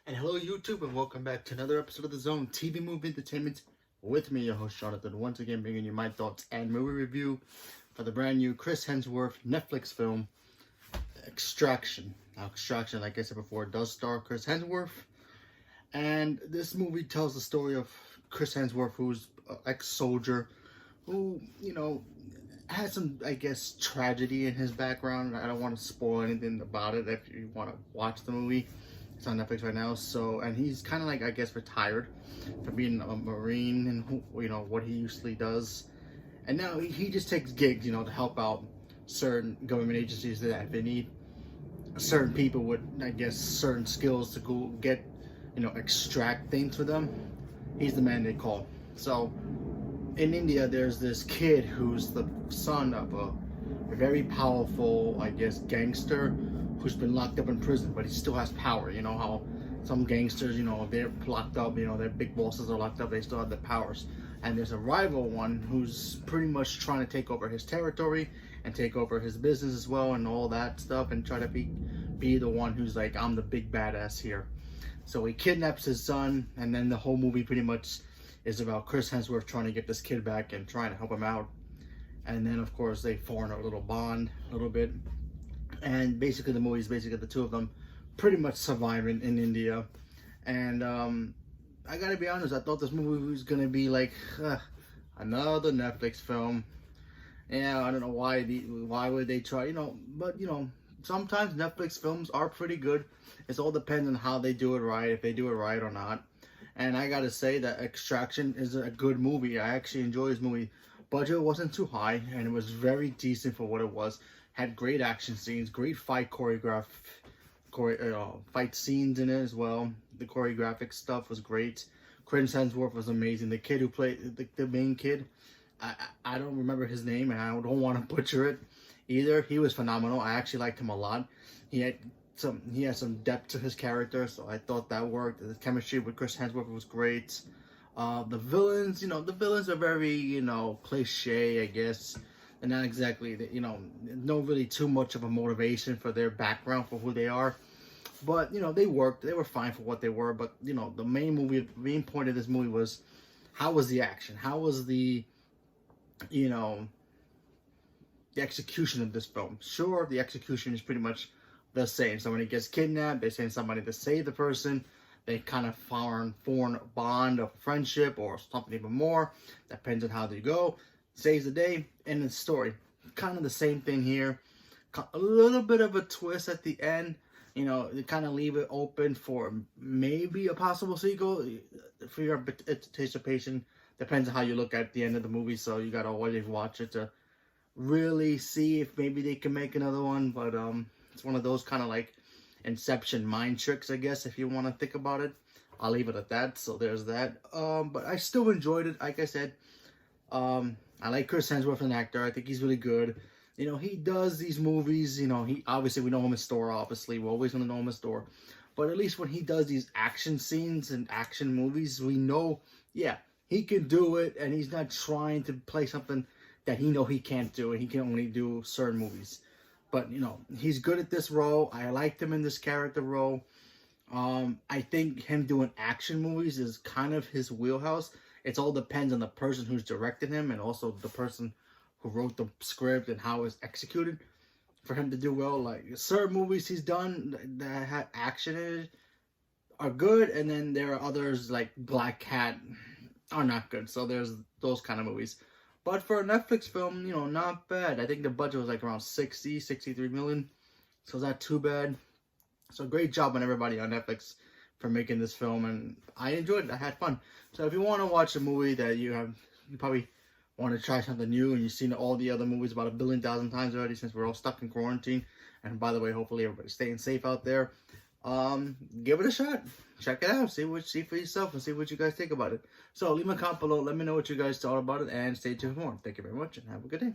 And hello YouTube, and welcome back to another episode of The Zone TV Movie Entertainment with me, your host Jonathan, once again bringing you my thoughts and movie review for the brand new Chris Hemsworth Netflix film Extraction. Now Extraction, like I said before, does star Chris Hemsworth, and this movie tells the story of Chris Hemsworth, who's an ex-soldier who, has some, I guess, tragedy in his background. I don't want to spoil anything about it if you want to watch the movie. It's on Netflix right now. So, and he's kind of like, I guess, retired from being a Marine and, what he usually does. And now he just takes gigs, to help out certain government agencies that if they need certain people with, I guess, certain skills to go get, extract things for them. He's the man they call. So, in India, there's this kid who's the son of a very powerful, I guess, gangster who's been locked up in prison, but he still has power. You know how some gangsters, they're locked up, their big bosses are locked up, they still have their powers. And there's a rival one who's pretty much trying to take over his territory and take over his business as well and all that stuff and try to be the one who's like, I'm the big badass here. So he kidnaps his son, and then the whole movie pretty much is about Chris Hemsworth trying to get this kid back and trying to help him out. And then, of course, they form a little bond a little bit. And basically the movie is basically the two of them pretty much surviving in India. And I gotta be honest, I thought this movie was gonna be like another Netflix film. Yeah, I don't know why would they try, but sometimes Netflix films are pretty good. It all depends on how they do it right, if they do it right or not. And I gotta say that Extraction is a good movie. I actually enjoy this movie. Budget wasn't too high, and it was very decent for what it was. Had great action scenes, great fight fight scenes in it as well. The choreographic stuff was great. Chris Hemsworth was amazing. The kid who played the main kid, I don't remember his name, and I don't want to butcher it either. He was phenomenal. I actually liked him a lot. He had some depth to his character, so I thought that worked. The chemistry with Chris Hemsworth was great. The villains, the villains are very, cliche, I guess. And not exactly, no really too much of a motivation for their background, for who they are. But, they worked. They were fine for what they were. But, the main point of this movie was, how was the action? How was the execution of this film? Sure, the execution is pretty much the same. Somebody gets kidnapped. They send somebody to save the person. They kind of form a bond of friendship or something even more. Depends on how they go. Saves the day, end of the story. Kind of the same thing here. A little bit of a twist at the end. They kind of leave it open for maybe a possible sequel. For your anticipation, depends on how you look at the end of the movie. So you gotta always watch it to really see if maybe they can make another one. But it's one of those kind of like Inception mind tricks, I guess, if you want to think about it. I'll leave it at that. So there's that. But I still enjoyed it. Like I said, I like Chris Hemsworth as an actor. I think he's really good. He does these movies, he obviously we know him as Thor, obviously. We're always gonna know him as Thor. But at least when he does these action scenes and action movies, we know, yeah, he can do it, and he's not trying to play something that he can't do, and he can only do certain movies. But he's good at this role. I liked him in this character role. I think him doing action movies is kind of his wheelhouse. It all depends on the person who's directing him and also the person who wrote the script and how it's executed for him to do well. Like certain movies he's done that have action in it are good, and then there are others like Black Cat are not good. So there's those kind of movies. But for a Netflix film, not bad. I think the budget was like around 63 million. So it's not too bad. So great job on everybody on Netflix for making this film, and I enjoyed it. I had fun. So if you want to watch a movie that you probably want to try something new, and you've seen all the other movies about 1,000,000,000 times already since we're all stuck in quarantine. And by the way, hopefully everybody's staying safe out there. Give it a shot. Check it out. See for yourself and see what you guys think about it. So leave a comment below. Let me know what you guys thought about it, and stay tuned for more. Thank you very much, and have a good day.